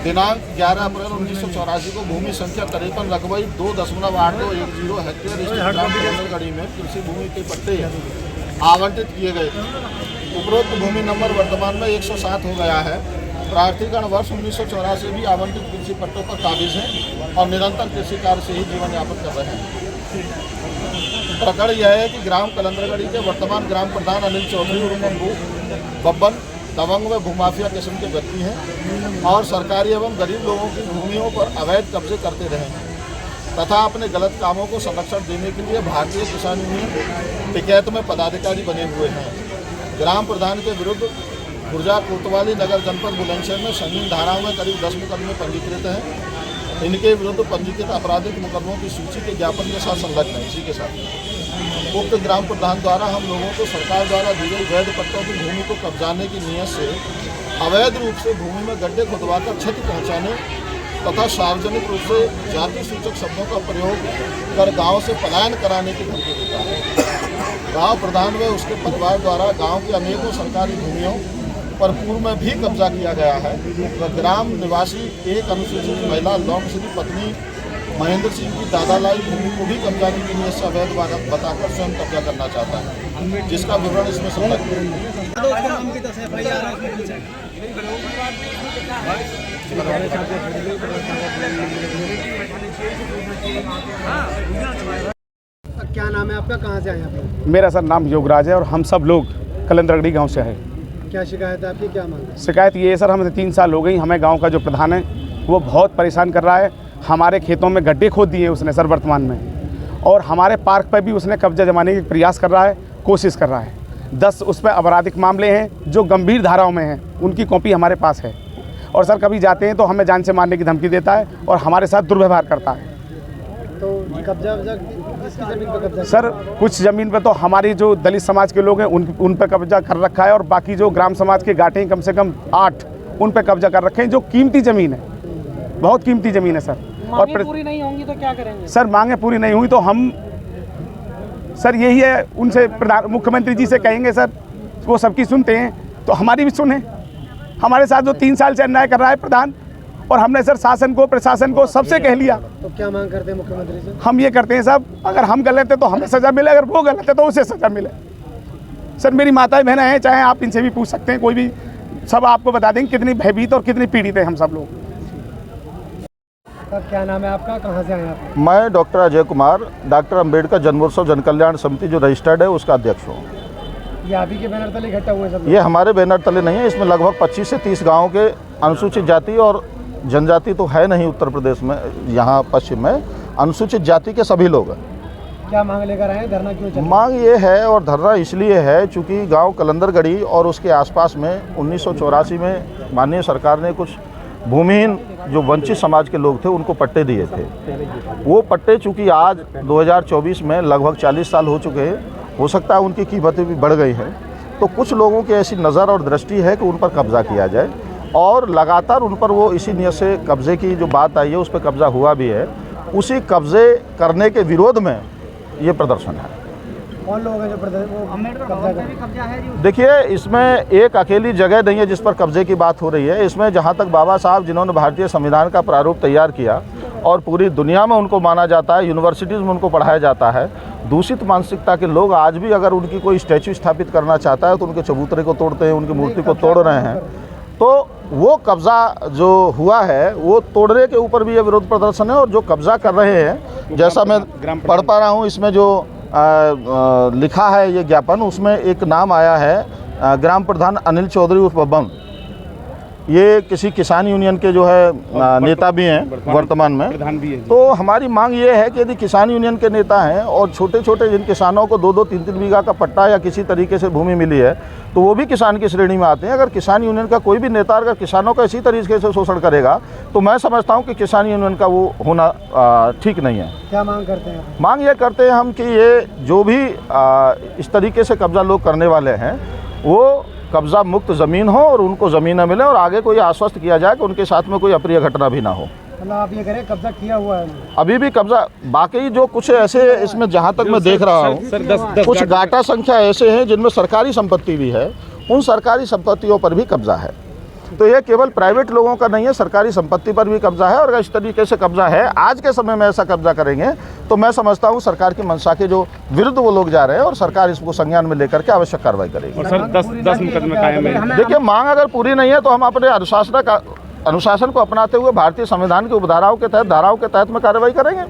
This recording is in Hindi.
दिनांक 11 अप्रैल 1984 को भूमि संख्या 53/2.8210 हेक्टेयर ग्राम कलंदरगढ़ी में कृषि भूमि के पट्टे आवंटित किए गए थे। उपरोक्त भूमि नंबर वर्तमान में 107 हो गया है। प्रार्थीगण वर्ष 1984 भी आवंटित कृषि पट्टों पर काबिज हैं और निरंतर कृषि कार्य से ही जीवन यापन कर रहे हैं। प्रकरण यह है कि ग्राम कलंदरगढ़ी के वर्तमान ग्राम प्रधान अनिल चौधरी उर्फ बब्बन दबंग व भूमाफिया किस्म के व्यक्ति हैं और सरकारी एवं गरीब लोगों की भूमियों पर अवैध कब्जे करते रहे हैं तथा अपने गलत कामों को संरक्षण देने के लिए भारतीय किसान यूनियन टिकैत में पदाधिकारी बने हुए हैं। ग्राम प्रधान के विरुद्ध खुर्जा कोतवाली नगर जनपद बुलंदशहर में संगीन धाराओं में करीब 10 मुकदमे पंजीकृत हैं। इनके विरुद्ध पंजीकृत आपराधिक मुकदमों की सूची के ज्ञापन के साथ संलग्न है। इसी के साथ उक्त ग्राम प्रधान द्वारा हम लोगों को सरकार द्वारा दी गई वैध पट्टों की भूमि को कब्जाने की नीयत से अवैध रूप से भूमि में गड्ढे खुदवाकर क्षति पहुंचाने तथा सार्वजनिक रूप से जाति सूचक शब्दों का प्रयोग कर गांव से पलायन कराने की धमकी देता है। गांव प्रधान व उसके परिवार द्वारा गांव की अनेकों सरकारी भूमियों पर पूर्व में भी कब्जा किया गया है। ग्राम निवासी एक अनुसूचित महिला लौंग श्री पत्नी महेंद्र सिंह की दादालाई भूमि को भी कब्जाने की नीयत से अवैध बताकर स्वयं कब्जा करना चाहता है, जिसका विवरण इसमें संलग्न है। क्या नाम है आपका, कहाँ से आए आप? मेरा सर नाम योगराज है और हम सब लोग कलंदरगढ़ी गांव से हैं। क्या शिकायत है आपकी, क्या मांग है? शिकायत ये है सर, हमें 3 साल हो गई, हमें गांव का जो प्रधान है वो बहुत परेशान कर रहा है। हमारे खेतों में गड्ढे खोद दिए उसने सर वर्तमान में, और हमारे पार्क पर भी उसने कब्जा जमाने की प्रयास कर रहा है, कोशिश कर रहा है। 10 उस पर आपराधिक मामले हैं जो गंभीर धाराओं में हैं, उनकी कॉपी हमारे पास है। और सर कभी जाते हैं तो हमें जान से मारने की धमकी देता है और हमारे साथ दुर्व्यवहार करता है। तो कब्जा किसकी ज़मीन पर कब्जा? सर कुछ ज़मीन पे तो हमारी जो दलित समाज के लोग हैं उन पर कब्जा कर रखा है, और बाकी जो ग्राम समाज के गाँठें कम से कम 8 उन पर कब्जा कर रखे हैं, जो कीमती ज़मीन है, बहुत कीमती ज़मीन है सर। मांगे पूरी नहीं होंगी तो क्या करेंगे? सर मांगे पूरी नहीं हुई तो हम सर यही है, उनसे मुख्यमंत्री जी से कहेंगे सर, वो सबकी सुनते हैं तो हमारी भी सुने। हमारे साथ जो 3 साल से अन्याय कर रहा है प्रधान, और हमने सर शासन को प्रशासन को सबसे कह लिया। तो क्या मांग करते हैं मुख्यमंत्री से? हम ये करते हैं साहब, अगर हम गलत है तो हमें सज़ा मिले, अगर वो गलत है तो उसे सज़ा मिले। सर मेरी माताएं बहनें हैं, चाहे आप इनसे भी पूछ सकते हैं, कोई भी, सब आपको बता देंगे कितनी भयभीत और कितनी पीड़ित है हम सब लोग। क्या नाम है आपका, कहाँ से आए आप? मैं डॉक्टर अजय कुमार, डॉक्टर अंबेडकर जन्मोत्सव जन कल्याण समिति जो रजिस्टर्ड है उसका अध्यक्ष हूँ। ये आप ही के बैनर तले इकट्ठा हुए सब? ये हमारे बैनर तले नहीं है, इसमें लगभग 25 से 30 गाँव के अनुसूचित जाति और जनजाति तो है नहीं उत्तर प्रदेश में, यहाँ पश्चिम में अनुसूचित जाति के सभी लोग हैं। क्या मांग लेकर आए, धरना क्यों चल रहा है? मांग ये है और धरना इसलिए है चूँकि गांव कलंदरगढ़ी और उसके आसपास में 1984 में माननीय सरकार ने कुछ भूमिहीन जो वंचित समाज के लोग थे उनको पट्टे दिए थे। वो पट्टे चूँकि आज 2024 में लगभग 40 साल हो चुके हैं, हो सकता है उनकी कीमतें भी बढ़ गई हैं, तो कुछ लोगों की ऐसी नज़र और दृष्टि है कि उन पर कब्ज़ा किया जाए, और लगातार उन पर वो इसी नीयत से कब्ज़े की जो बात आई है उस पर कब्ज़ा हुआ भी है। उसी कब्ज़े करने के विरोध में ये प्रदर्शन है। कौन लोग हैं जो कब्जा है? देखिए इसमें एक अकेली जगह नहीं है जिस पर कब्जे की बात हो रही है। इसमें जहाँ तक बाबा साहब जिन्होंने भारतीय संविधान का प्रारूप तैयार किया और पूरी दुनिया में उनको माना जाता है, यूनिवर्सिटीज़ में उनको पढ़ाया जाता है, दूषित मानसिकता के लोग आज भी अगर उनकी कोई स्टैच्यू स्थापित करना चाहता है तो उनके चबूतरे को तोड़ते हैं, उनकी मूर्ति को तोड़ रहे हैं। तो वो कब्ज़ा जो हुआ है वो तोड़ने के ऊपर भी ये विरोध प्रदर्शन है। और जो कब्ज़ा कर रहे हैं, जैसा मैं पढ़ पा रहा हूँ, इसमें जो लिखा है ये ज्ञापन, उसमें एक नाम आया है ग्राम प्रधान अनिल चौधरी उर्फ बब्बन। ये किसी किसान यूनियन के जो है नेता भी हैं वर्तमान में, प्रधान भी हैं। तो हमारी मांग ये है कि यदि किसान यूनियन के नेता हैं और छोटे छोटे जिन किसानों को 2-2, 3-3 बीघा का पट्टा या किसी तरीके से भूमि मिली है तो वो भी किसान की श्रेणी में आते हैं। अगर किसान यूनियन का कोई भी नेता अगर किसानों का इसी तरीके से शोषण करेगा तो मैं समझता हूँ कि किसान यूनियन का वो होना ठीक नहीं है। क्या मांग करते हैं? मांग ये करते हैं हम कि ये जो भी इस तरीके से कब्जा लोग करने वाले हैं वो कब्जा मुक्त ज़मीन हो और उनको ज़मीनें मिले, और आगे कोई आश्वस्त किया जाए कि उनके साथ में कोई अप्रिय घटना भी ना हो। मतलब आप ये करें कब्जा किया हुआ है? अभी भी कब्जा, बाकी जो कुछ ऐसे इसमें जहाँ तक मैं देख रहा हूँ कुछ गाटा संख्या ऐसे हैं जिनमें सरकारी संपत्ति भी है, उन सरकारी संपत्तियों पर भी कब्जा है। तो ये केवल प्राइवेट लोगों का नहीं है, सरकारी संपत्ति पर भी कब्जा है। और अगर इस तरीके से कब्जा है, आज के समय में ऐसा कब्जा करेंगे तो मैं समझता हूँ सरकार की मंशा के जो विरुद्ध वो लोग जा रहे हैं और सरकार इसको संज्ञान में लेकर के आवश्यक कार्रवाई करेगी। और सर 10 मुकदमे कायम है। देखिए, मांग अगर पूरी नहीं है तो हम अपने अनुशासन को अपनाते हुए भारतीय संविधान की उपधाराओं के तहत, धाराओं के तहत में कार्रवाई करेंगे।